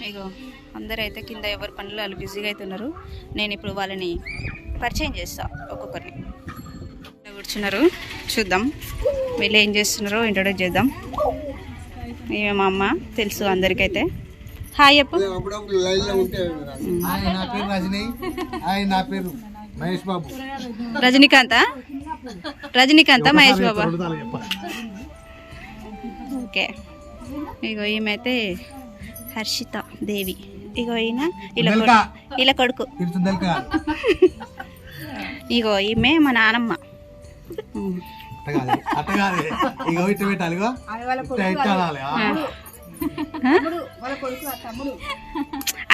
ఇగో అందరైతే కింద ఎవరి పనులు వాళ్ళు బిజీగా అవుతున్నారు. నేను ఇప్పుడు వాళ్ళని పరిచయం చేస్తా ఒక్కొక్కరిని. కూర్చున్నారు, చూద్దాం వీళ్ళు ఏం చేస్తున్నారో ఇంట్రొడ్యూస్ చేద్దాం. ఈమె మా అమ్మ, తెలుసు అందరికైతే. హాయ్ చెప్పు. రజనీకాంత మహేష్ బాబు. ఓకే, ఇగో ఈమెతే హర్షిత దేవి. ఇగో ఈయన ఇలా కొడుకు. ఇగో ఈమె మా నానమ్మ.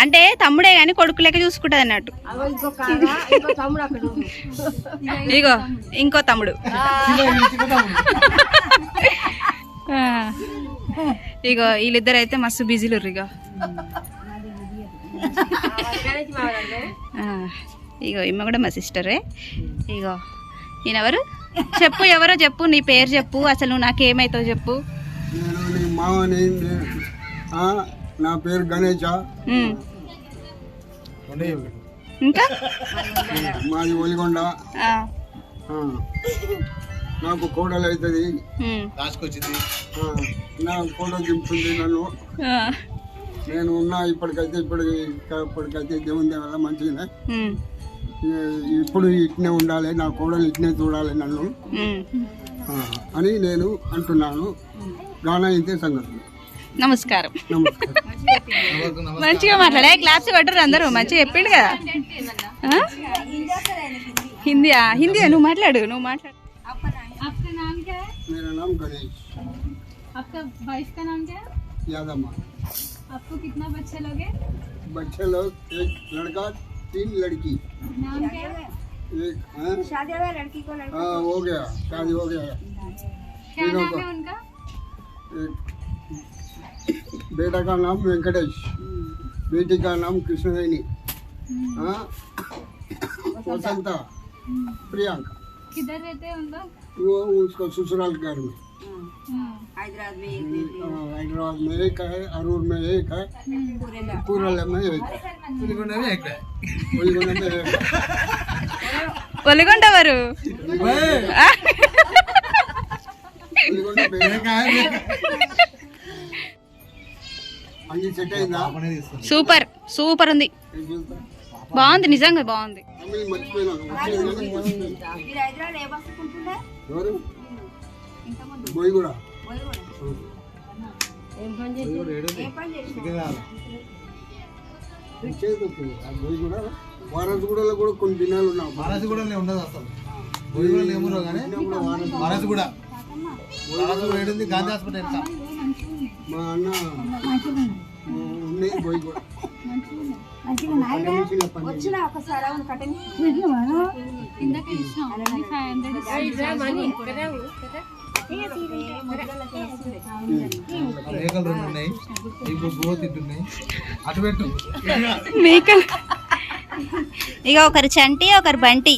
అంటే తమ్ముడే గాని కొడుకు లెక్క చూసుకుంటది అన్నట్టు. ఇగో ఇంకో తమ్ముడు. ఇగో వీళ్ళిద్దరు అయితే మస్తు బిజీలు. ఇగో ఈమె కూడా మా సిస్టరే. ఇగో ఈయనెవరు చెప్పు, ఎవరో చెప్పు, నీ పేరు చెప్పు, అసలు నువ్వు నాకేమైతావు చెప్పు. నా పేరు గణేష. ఇంకా మాది ఒలిగొండ. నాకు కోడలు అవుతుంది, నా కోడలు దింపుతుంది నన్ను. నేను ఉన్నా ఇప్పటికైతే దేవుని వల్ల మంచిగా. ఇప్పుడు ఇట్నే ఉండాలి, నా కోడలు ఇట్నే చూడాలి నన్ను అని నేను అంటున్నాను. గానా ఇంతే సంగతి. నమస్కారం. మంచిగా మాట్లాడే, క్లాప్స్ కొట్టరు అందరూ. మంచిగా చెప్పిండు కదా. హిందీయా? నువ్వు మాట్లాడు. आपका नाम क्या है? मेरा नाम गणेश। आपका वाइफ का नाम क्या है? यादम्मा। आपको कितना बच्चे लोग हैं? बच्चे लोग एक लड़का 3 लड़की। नाम क्या है? एक शादी हुआ लड़की को लड़का? हाँ हो गया, शादी हो गया। क्या नाम है उनका? एक बेटा का नाम वेंकटेश, बेटी का नाम कृष्णवेणी, हाँ वसंता, प्रियंका। किधर रहते हैं उन लोग? वो उसका ससुराल घर में। हैदराबाद में एक है, अरूर में एक है, पुरला में एक है, उलिगोंडा में एक है। ఒలిగొండ వారు సూపర్ సూపర్ ఉంది. బాగుంది, నిజంగా బాగుంది. వారసుగూడలో కూడా కొన్ని దినాలు ఉన్నాం. వారసుగూడలో ఉండదు అసలు. బోయిగూడలో ఏమో కానీ వారసుగూడ గాంధీ హాస్పిటల్ ఎంత మా అన్న ఉన్నాయి. బోయిగూడ మేకలు 2 ఉన్నాయి, ఇంకో గో తింటున్నాయి. అటు పెట్టు మేకలు. ఇక ఒకరు చంటి, ఒకరు బంటి.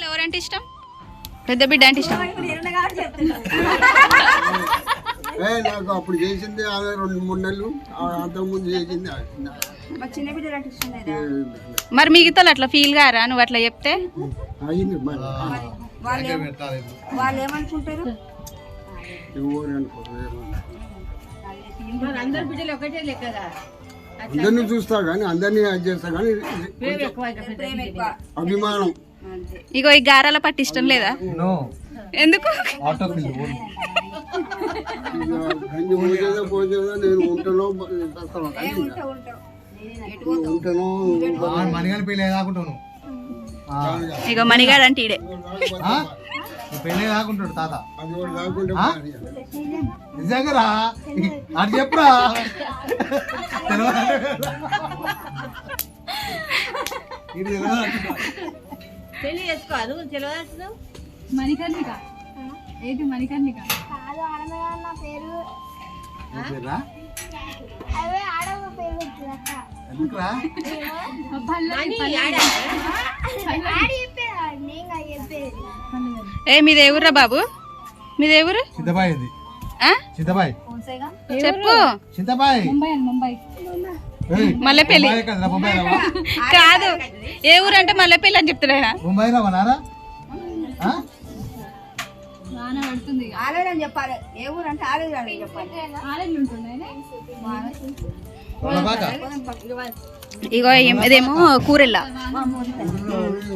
ఎవరంటే ఇష్టం? పెద్ద బిడ్డ అంటే ఇష్టం. నాకు అప్పుడు చేసింది ఆమె 2-3 నెలలు, అంతకుముందు చేసింది. మరి మిగతా అట్లా ఫీల్ గారా నువ్వు అట్లా చెప్తే? అయింది. వాళ్ళు ఏమనుకుంటారు? అందరు బిడ్డలు ఒకటే లెక్కగా అందరినీ చూస్తా కానీ, అందరినీ అది చేస్తా కానీ అభిమానం. ఇగో ఈ గారాల పట్టి ఇష్టం లేదా? ఎందుకు? గంజి పోసేదో నేను ఉంటానో మణిగాని పెళ్ళి దాకుంటాను. ఇక మణిగాడు అంటే ఈడే పెళ్ళి దాకుంటాడు తాత. అది కూడా కాకుండా నిజంగా రా అది చెప్పురా. పెళ్లి చేసుకోవాలి తెలియదు. మణికర్ణిక ఏంటి? మణికర్ణిక ఏ మీది ఎవరురా బాబు? మీది ఎవరు? చింతపాయి ఇది. ఆ? చింతపాయి. చెప్పు. చింతపాయి. ముంబై ఏయ్, మల్లెపల్లి ముంబై ఎక్కడిదిరా? ముంబై రావా? కాదు, ఏ ఊరు అంటే మల్లెపల్లి అని చెప్తున్నాయన. ముంబై రావా నారా? ఆ? నాన్న పడుతుంది ఆలేదని చెప్పాలి. ఏ ఊరు అంటే ఆలేదు అని చెప్పాలి. ఆలయం ఉంటుండే వాళ్ళబాక? ఇగో ఇదేమో కూరెళ్ళ.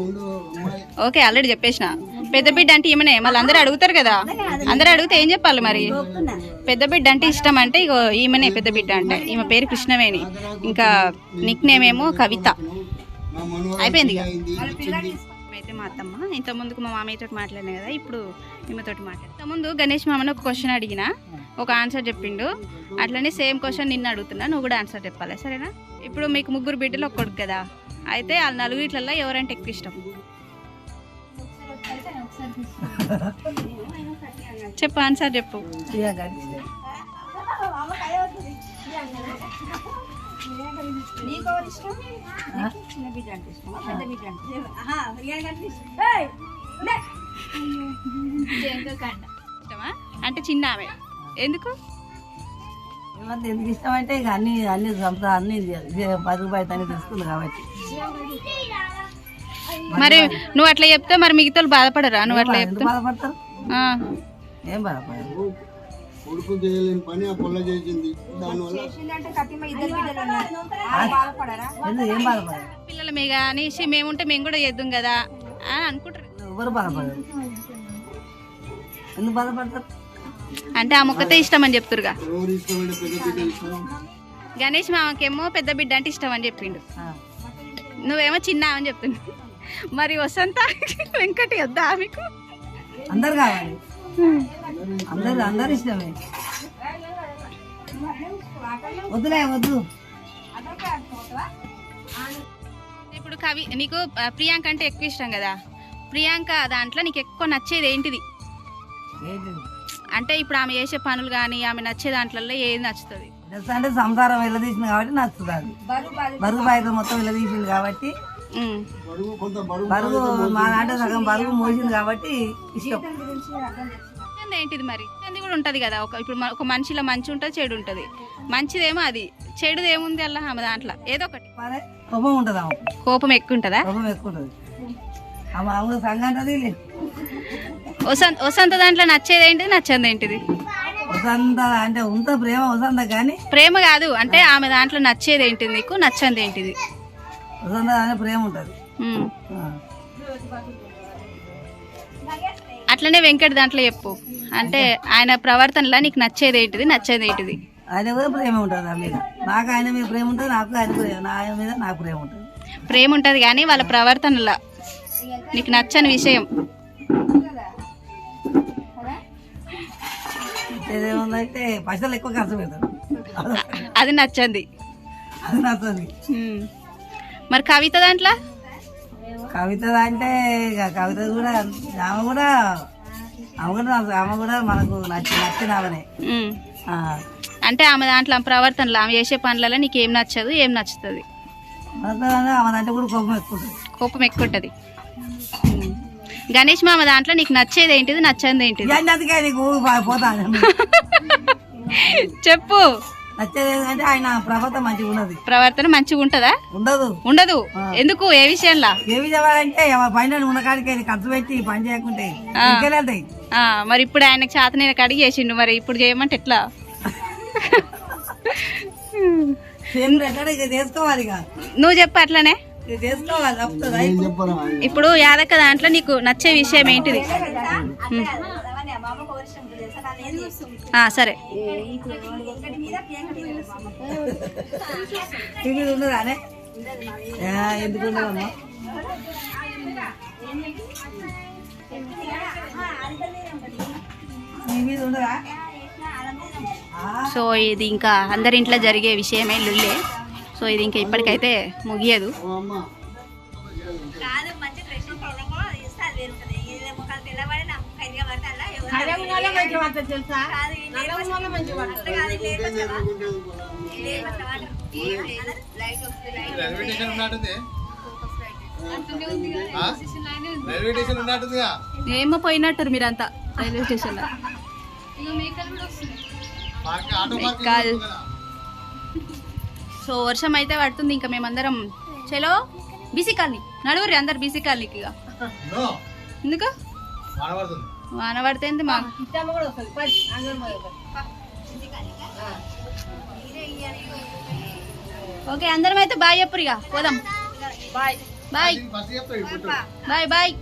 ఉండు అమ్మాయి. ఓకే ఆల్రెడీ చెప్పేసిన. పెద్ద బిడ్డ అంటే ఈమెనే. మళ్ళీ అందరూ అడుగుతారు కదా, అందరూ అడిగితే ఏం చెప్పాలి మరి? పెద్ద బిడ్డ అంటే ఇష్టం అంటే ఇగో ఈమెనే పెద్ద బిడ్డ అంటే. ఈమె పేరు కృష్ణవేణి, ఇంకా నిక్ నేమ్ ఏమో కవిత. నా మనవరాలు అయిపోయింది ఇక. అయింది. అయితే మా అత్తమ్మ ఇంత ముందుకు మా మామయ్యతో మాట్లాడినా కదా, ఇప్పుడు ఈమెతోటి మాట్లాడు. ఇంత ముందు గణేష్ మామని ఒక క్వశ్చన్ అడిగిన, ఒక ఆన్సర్ చెప్పిండు. అట్లనే సేమ్ క్వశ్చన్ నిన్ను అడుగుతున్నా, నువ్వు కూడా ఆన్సర్ చెప్పాలి సరేనా? ఇప్పుడు మీకు 3 బిడ్డలు ఒక కొడుకు కదా, అయితే ఆ 4 ఎవరంటే ఎక్కువ ఇష్టం? చెప్పు, ఆన్సర్ చెప్పు. నీకెవరు ఇష్టం? చిన్న బిడ్డ అంటే ఇష్టమా? పెద్ద బిడ్డ అంటే ఇష్టమా? అంటే చిన్న ఆమె. ఎందుకు? ఎందుకు ఇష్టం అంటే ఇక అన్ని పరుగు బయట అన్ని తెలుసుకుంది కాబట్టి. మరి నువ్వు అట్లా చెప్తే మరి మిగతా బాధపడరా? నువ్వు అట్లా చెప్తే బాధపడతారు. ఆ. ఏం బాధపడరు. కొడుకు చేయలేని పని ఆ పొల్ల చేసింది. దానివల్ల ఏం బాధపడరు. పిల్లల మీద అనేసి మేముంటే మేము కూడా చేద్దాం కదా అని అనుకుంటారు. ఎవరు బాధపడరు. ఎందుకు బాధపడతారు? అంటే ఆ మొక్కతే ఇష్టం అని చెప్తురుగా. ఎవరు ఇష్టమైన పెద్ద బిడ్డ ఇష్టం. గణేష్ మామకేమో పెద్ద బిడ్డ అంటే ఇష్టం అని చెప్పిండు, నువ్వేమో చిన్న అని చెప్తున్నావు. మరి వసంత వెంకటి వద్దా మీకు? అందరు కావాలి. అందరు ఇష్టమే. వద్దులే వద్దు. ఇప్పుడు నీకు ప్రియాంక అంటే ఎక్కువ ఇష్టం కదా, ప్రియాంక దాంట్లో నీకు ఎక్కువ నచ్చేది ఏంటిది? అంటే ఇప్పుడు ఆమె చేసే పనులు కానీ ఆమె నచ్చే దాంట్లో ఏది నచ్చుతుంది? అంటే సంసారం వెళ్ళదీసింది కాబట్టి నచ్చుతుంది. అది బరుగు బయట మొత్తం వెళ్ళదీసింది కాబట్టి, బరుగు మా దాంట్లో సగం బరుగు మోసింది కాబట్టి ఇష్టం. ఏంటిది మరి? అది కూడా ఉంటది కదా. ఇప్పుడు ఒక మనిషిలో మంచి ఉంటుంది, చెడు ఉంటుంది. మంచిదేమో అది, చెడుది ఏముంది అలా ఆమె దాంట్లో ఏదో ఒకటి. కోపం ఉంటుంది. ఆమె కోపం ఎక్కువ ఉంటుందా? కోపం ఎక్కువ ఉంటుంది. ఆమె సంఘం అంటది. వసంత దాంట్లో నచ్చేది ఏంటిది, నచ్చంది ఏంటిది? వసంత అంటే ఉంత ప్రేమ వసంత కానీ ప్రేమ కాదు, అంటే ఆమె దాంట్లో నచ్చేది ఏంటిది నీకు, నచ్చంది ఏంటిది? వసంత అనే ప్రేమ ఉంటుంది. అట్లనే వెంకట్ దాంట్లో చెప్పు, అంటే ఆయన ప్రవర్తనలా నీకు నచ్చేది ఏంటిది, నచ్చేది ఏంటిది? ఆయన కూడా ప్రేమ ఉంటుంది. ఆ మీద నాకు ఆయన మీద ప్రేమ ఉంటుంది, నాకు ఆయన మీద నాకు ప్రేమ ఉంటుంది. ప్రేమ ఉంటుంది కానీ వాళ్ళ ప్రవర్తనలా నీకు నచ్చని విషయం ఏదేముందంటే పైసలు ఎక్కువ ఖర్చు పెడతారు, అది నచ్చంది. అది నచ్చది. మరి కవిత దాంట్లో? కవిత అంటే ఇక కవిత కూడా ఆమె కూడా మనకు నచ్చిన ఆమెనే. అంటే ఆమె దాంట్లో ప్రవర్తనలో ఆమె చేసే పనులలో నీకు ఏం నచ్చదు, ఏం నచ్చుతుంది? ఆమె అంటే కూడా కోపం ఎక్కువ ఉంటుంది. కోపం ఎక్కువ ఉంటుంది. గణేష్ మామ దాంట్లో నీకు నచ్చేది ఏంటిది, నచ్చంది ఏంటిది? అందుకే నీకు పోతాను. చెప్పు. నచ్చేది అంటే ఆయన ప్రవర్తన మంచిగా ఉన్నది. ప్రవర్తన మంచిగా ఉంటదా? ఉండదు. ఎందుకు? ఏ విషయంలో? ఏ విషయం అంటే పైన ఉన్న కాడికి ఖర్చు పెట్టి పని చేయకుంటే వెళ్తాయి. మరి ఇప్పుడు ఆయనకు చేతనైన కాడికి చేసిండు, మరి ఇప్పుడు చేయమంటే ఎట్లా? చేసుకోవాలి. నువ్వు చెప్పు అట్లనే. ఇప్పుడు యాదక్క దాంట్లో నీకు నచ్చే విషయం ఏంటిది? సరే. ఉండదానే? ఎందుకు ఉండదమ్మా? ఉండదా? సో ఇది ఇంకా అందరి ఇంట్లో జరిగే విషయమే, లుల్లే. సో ఇది ఇంకా ఇప్పటికైతే ముగియదు. ఏమో పోయినట్టు మీరంతా రైల్వే స్టేషన్ లో. ఇక మేకలు కూడా వస్తున్నాయి. మేకల్. సో వర్షం అయితే పడుతుంది, ఇంకా మేమందరం చలో బీసీ కాలనీ నడువురి అందరు బీసీ కాలనీకి ఇక. ఎందుకు వాన పడితే మా ఓకే అందరం అయితే బాయ్ చెప్పురు ఇక పోదాం. Bye bye bye bye.